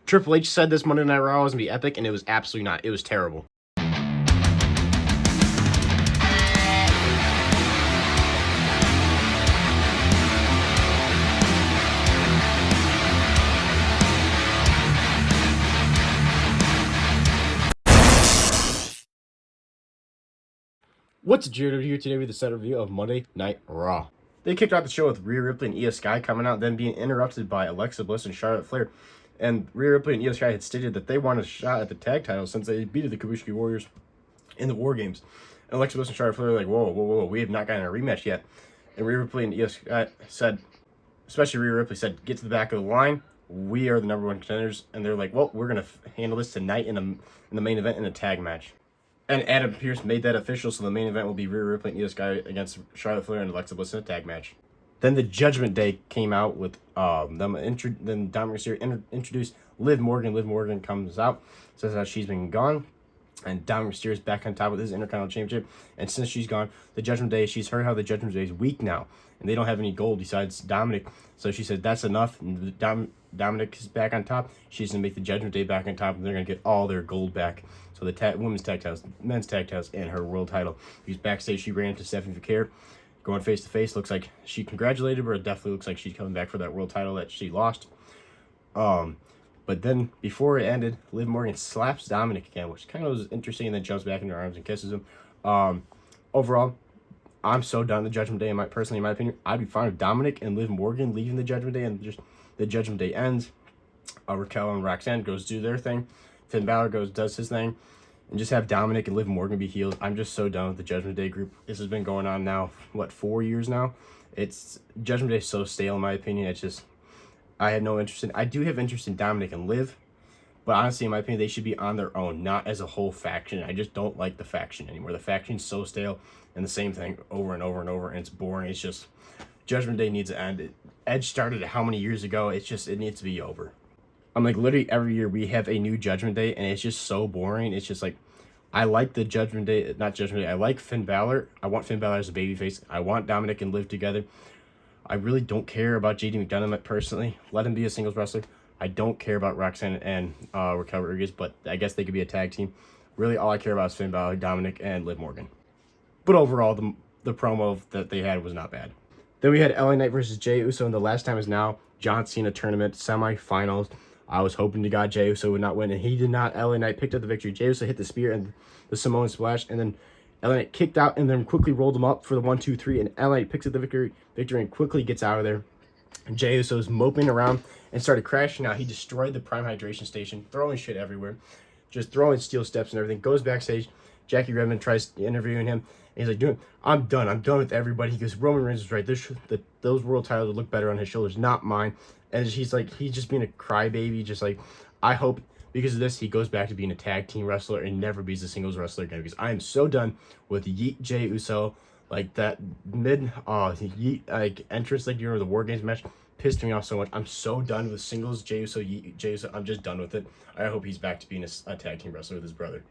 Triple H said this Monday Night Raw was going to be epic, and it was absolutely not. It was terrible. What's Jared here today with a set review of Monday Night Raw. They kicked off the show with Rhea Ripley and Io Sky coming out, then being interrupted by Alexa Bliss and Charlotte Flair. And Rhea Ripley and Io Sky had stated that they wanted a shot at the tag titles since they beat the Kabuki Warriors in the War Games. And Alexa Bliss and Charlotte Flair were like, whoa, we have not gotten a rematch yet. And Rhea Ripley and Io Sky said, especially Rhea Ripley said, get to the back of the line. We are the number one contenders. And they're like, well, we're going to handle this tonight in the main event in a tag match. And Adam Pearce made that official, so the main event will be Rhea Ripley and Io Sky against Charlotte Flair and Alexa Bliss in a tag match. Then the Judgment Day came out with then Dominic Mysterio introduced Liv Morgan. Liv Morgan comes out, says that she's been gone, and Dominic Mysterio is back on top with his Intercontinental Championship. And since she's gone, the Judgment Day, she's heard how the Judgment Day is weak now, and they don't have any gold besides Dominic. So she said that's enough. And Dominic is back on top. She's gonna make the Judgment Day back on top, and they're gonna get all their gold back. So the women's tag titles, men's tag titles, and her world title. She's backstage. She ran into Stephanie McCare, going face to face. Looks like she congratulated her. It definitely looks like she's coming back for that world title that she lost. But then before it ended, Liv Morgan slaps Dominic again, which kind of was interesting, and then jumps back in her arms and kisses him. Overall, I'm so done with the Judgment Day. In my opinion, I'd be fine with Dominic and Liv Morgan leaving the Judgment Day, and just the Judgment Day ends. Raquel and Roxanne goes do their thing. Finn Balor does his thing, and just have Dominic and Liv Morgan be healed. I'm just so done with the Judgment Day group. This has been going on now, 4 years now? It's Judgment Day is so stale in my opinion. It's just, I have no interest in. I do have interest in Dominic and Liv, but honestly, in my opinion, they should be on their own, not as a whole faction. I just don't like the faction anymore. The faction's so stale, and the same thing over and over and over, and it's boring. It's just, Judgment Day needs to end. Edge started it how many years ago? It's just, it needs to be over. I'm like, literally every year we have a new Judgment Day, and it's just so boring. It's just like, I like the Judgment Day, not Judgment Day. I like Finn Balor. I want Finn Balor as a babyface. I want Dominic and Liv together. I really don't care about JD McDonough personally. Let him be a singles wrestler. I don't care about Roxanne and Raquel Rodriguez, but I guess they could be a tag team. Really, all I care about is Finn Balor, Dominic, and Liv Morgan. But overall, the promo that they had was not bad. Then we had LA Knight versus Jey Uso, and the last time is now. John Cena tournament semifinals. I was hoping to God Jey Uso would not win, and he did not. LA Knight picked up the victory. Jey Uso hit the spear and the Samoan splash, and then LA Knight kicked out and then quickly rolled him up for the 1, 2, 3, and LA Knight picks up the victory and quickly gets out of there. And Jey Uso's moping around and started crashing out. He destroyed the Prime Hydration Station, throwing shit everywhere, just throwing steel steps and everything. Goes backstage. Jackie Redmond tries interviewing him, and he's like, "Dude, I'm done with everybody." He goes, "Roman Reigns is right. Those world titles would look better on his shoulders, not mine." And he's just being a crybaby, just like, I hope because of this he goes back to being a tag team wrestler and never be a singles wrestler again, because I am so done with Yeet Jey Uso. Like that mid Yeet like entrance like during the War Games match pissed me off so much. I'm so done with singles Jey Uso, Yeet Jey Uso. I'm just done with it. I hope he's back to being a tag team wrestler with his brother.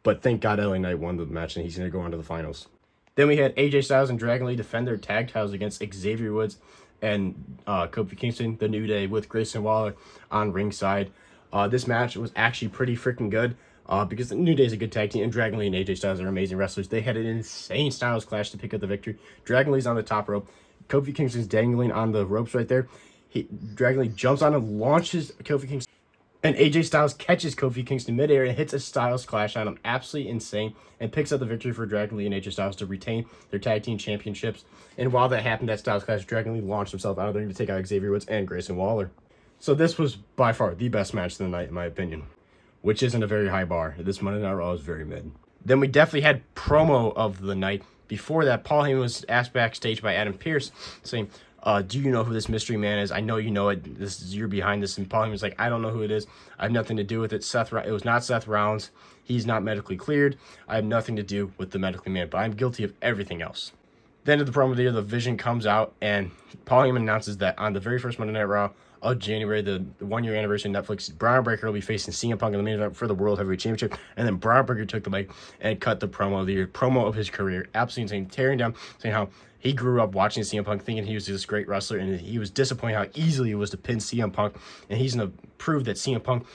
But thank God LA Knight won the match, and he's going to go on to the finals. Then we had AJ Styles and Dragon Lee defend their tag titles against Xavier Woods and Kofi Kingston, the New Day, with Grayson Waller on ringside. This match was actually pretty freaking good because the New Day is a good tag team, and Dragon Lee and AJ Styles are amazing wrestlers. They had an insane Styles clash to pick up the victory. Dragon Lee's on the top rope. Kofi Kingston's dangling on the ropes right there. Dragon Lee jumps on and launches Kofi Kingston. And AJ Styles catches Kofi Kingston midair and hits a Styles clash on him. Absolutely insane. And picks up the victory for Dragon Lee and AJ Styles to retain their tag team championships. And while that happened, that Styles clash, Dragon Lee launched himself out of the ring to take out Xavier Woods and Grayson Waller. So this was by far the best match of the night, in my opinion. Which isn't a very high bar. This Monday Night Raw was very mid. Then we definitely had promo of the night. Before that, Paul Heyman was asked backstage by Adam Pearce, saying, do you know who this mystery man is? I know you know it. You're behind this. And Paul Heyman's like, I don't know who it is. I have nothing to do with it. It was not Seth Rollins. He's not medically cleared. I have nothing to do with the medically man, but I'm guilty of everything else. Then at the promo there, the Vision comes out, and Paul Heyman announces that on the very first Monday Night Raw of January, the 1 year anniversary of Netflix, Braun Breaker will be facing CM Punk in the main event for the World Heavyweight Championship. And then Braun Breaker took the mic and cut the promo of the year, promo of his career. Absolutely insane. Tearing down, saying how he grew up watching CM Punk, thinking he was this great wrestler, and he was disappointed how easily it was to pin CM Punk. And he's going to prove that CM Punk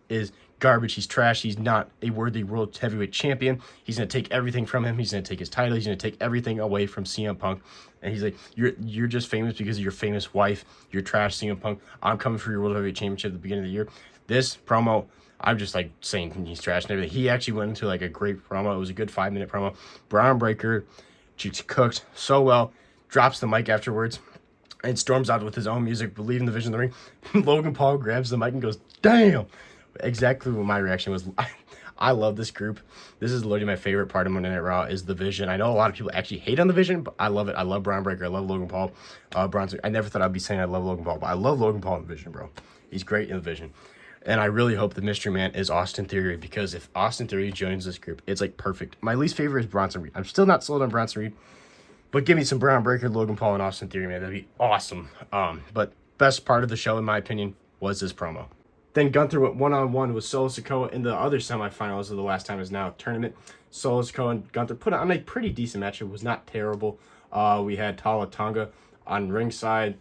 is garbage. He's trash. He's not a worthy World Heavyweight Champion. He's going to take everything from him. He's going to take his title. He's going to take everything away from CM Punk. And he's like, you're just famous because of your famous wife. You're trash, CM Punk. I'm coming for your World Heavyweight Championship at the beginning of the year. This promo, I'm just like saying he's trash and everything. He actually went into like a great promo. It was a good 5-minute promo. Braun Breaker just cooked so well. Drops the mic afterwards and storms out with his own music, believing the vision of the ring. Logan Paul grabs the mic and goes, damn. Exactly what my reaction was. I love this group. This is literally my favorite part of Monday Night Raw is the Vision. I know a lot of people actually hate on the Vision, but I love it. I love Braun Breaker. I love Logan Paul. I never thought I'd be saying I love Logan Paul, but I love Logan Paul in the Vision, bro. He's great in the Vision. And I really hope the mystery man is Austin Theory, because if Austin Theory joins this group, it's like perfect. My least favorite is Bronson Reed. I'm still not sold on Bronson Reed, but give me some Braun Breaker, Logan Paul, and Austin Theory, man. That'd be awesome. But best part of the show, in my opinion, was this promo. Then Gunther went one-on-one with Solo Sikoa in the other semifinals of the Last Time Is Now tournament. Solo Sikoa and Gunther put on a pretty decent match. It was not terrible. We had Tala Tonga on ringside.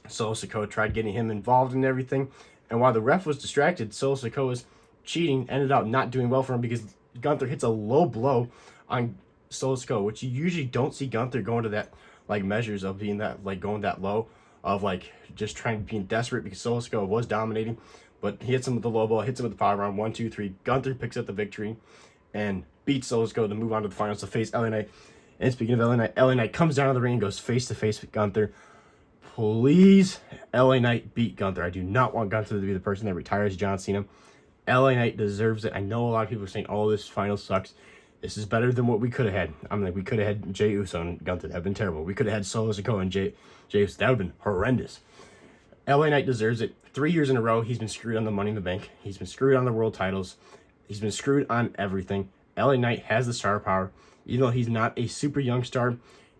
Solo Sikoa tried getting him involved in everything. And while the ref was distracted, Solo Sikoa's cheating ended up not doing well for him because Gunther hits a low blow on Solo Sikoa, which you usually don't see Gunther going to that, like, measures of being that, like, going that low, of, like, just trying, being desperate, because Solo Sikoa was dominating. But he hits him with the low blow, hits him with the power bomb, 1, 2, 3. Gunther picks up the victory and beats Solo Sikoa to move on to the finals to face LA Knight. And speaking of LA Knight comes down to the ring and goes face to face with Gunther. Please, LA Knight beat Gunther. I do not want Gunther to be the person that retires John Cena. LA Knight deserves it. I know a lot of people are saying, oh, this final sucks. This is better than what we could have had. I'm like, we could have had Jey Uso and Gunther. That would have been terrible. We could have had Solo Sikoa and Jey Uso. That would have been horrendous. LA Knight deserves it. 3 years in a row, he's been screwed on the Money in the Bank. He's been screwed on the world titles. He's been screwed on everything. LA Knight has the star power. Even though he's not a super young star,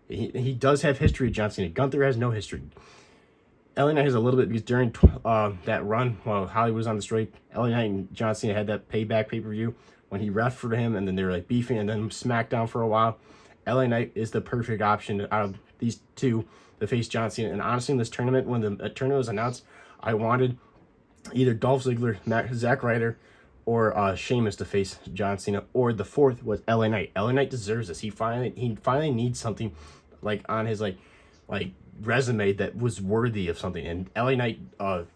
he does have history with John Cena. Gunther has no history. LA Knight has a little bit, because during that run while Hollywood was on the strike, LA Knight and John Cena had that payback pay-per-view when he ref for him, and then they were like beefing, and then SmackDown for a while. LA Knight is the perfect option out of these two to face John Cena. And honestly, in this tournament, when the tournament was announced, I wanted either Dolph Ziggler, Zack Ryder, or Sheamus to face John Cena, or the fourth was LA Knight. LA Knight deserves this. He finally needs something like on his like resume that was worthy of something. And LA Knight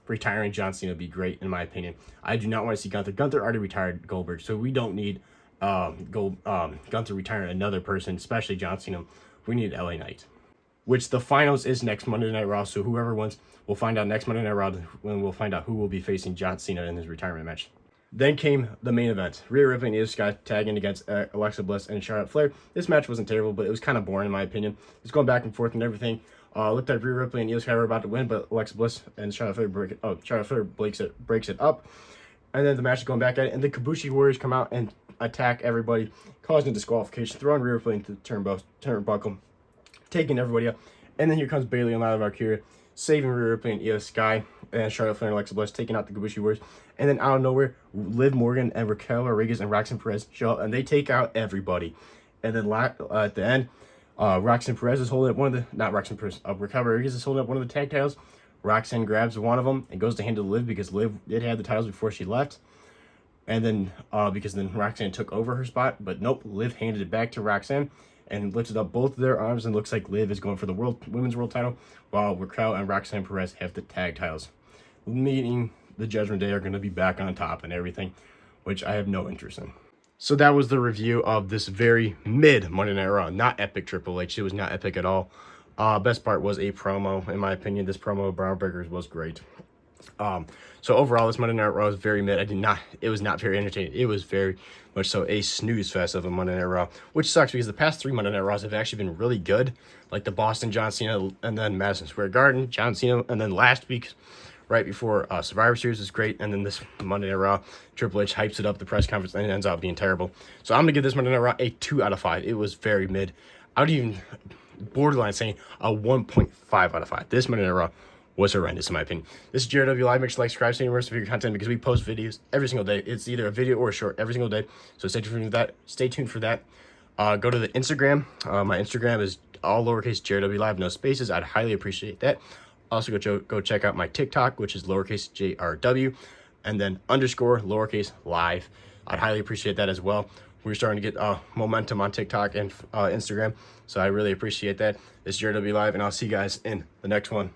retiring John Cena would be great, in my opinion. I do not want to see Gunther. Gunther already retired Goldberg, so we don't need Gunther retiring another person, especially John Cena. We need LA Knight. Which the finals is next Monday Night Raw, so whoever wins, we'll find out next Monday Night Raw when we'll find out who will be facing John Cena in his retirement match. Then came the main event. Rhea Ripley and Io Sky tagging against Alexa Bliss and Charlotte Flair. This match wasn't terrible, but it was kind of boring in my opinion. It's going back and forth and everything. Looked like Rhea Ripley and Io Sky were about to win, but Alexa Bliss and Charlotte Flair breaks it up. And then the match is going back at it, and the Kabushi Warriors come out and attack everybody, causing a disqualification, throwing Rhea Ripley into the turnbuckle, taking everybody up. And then here comes Bayley and Lana Valkyria, saving Rhea Ripley and Io Sky, and Charlotte Flair and Alexa Bliss, taking out the Kabushi Warriors. And then out of nowhere, Liv Morgan and Raquel Rodriguez and Roxanne Perez show up, and they take out everybody. And then at the end, Roxanne Perez is holding up Raquel Rodriguez is holding up one of the tag titles. Roxanne grabs one of them and goes to hand to Liv, because Liv did have the titles before she left. And then, because then Roxanne took over her spot, but nope, Liv handed it back to Roxanne and lifted up both of their arms, and looks like Liv is going for the women's world title, while Raquel and Roxanne Perez have the tag titles. Meaning the Judgment Day are going to be back on top and everything, which I have no interest in. So that was the review of this very mid Monday Night Raw. Not epic Triple H. It was not epic at all. Best part was a promo. In my opinion, this promo of Braun Breaker's was great. So overall, this Monday Night Raw was very mid. It was not very entertaining. It was very much so a snooze fest of a Monday Night Raw, which sucks because the past 3 Monday Night Raws have actually been really good. Like the Boston John Cena, and then Madison Square Garden, John Cena, and then last week, right before Survivor Series was great, and then this Monday Night Raw, Triple H hypes it up, the press conference, and it ends up being terrible. So I'm going to give this Monday Night Raw a 2 out of 5. It was very mid. I would even borderline saying a 1.5 out of 5. This Monday Night Raw was horrendous in my opinion. This is Jared W. Live. Make sure to like, subscribe, stay immersed for your content because we post videos every single day. It's either a video or a short every single day. So stay tuned for that. Stay tuned for that. Go to the Instagram. My Instagram is all lowercase Jared W. Live, no spaces. I'd highly appreciate that. Also, go check out my TikTok, which is lowercase JRW, and then underscore lowercase live. I'd highly appreciate that as well. We're starting to get momentum on TikTok and Instagram, so I really appreciate that. This is Jared W. Live, and I'll see you guys in the next one.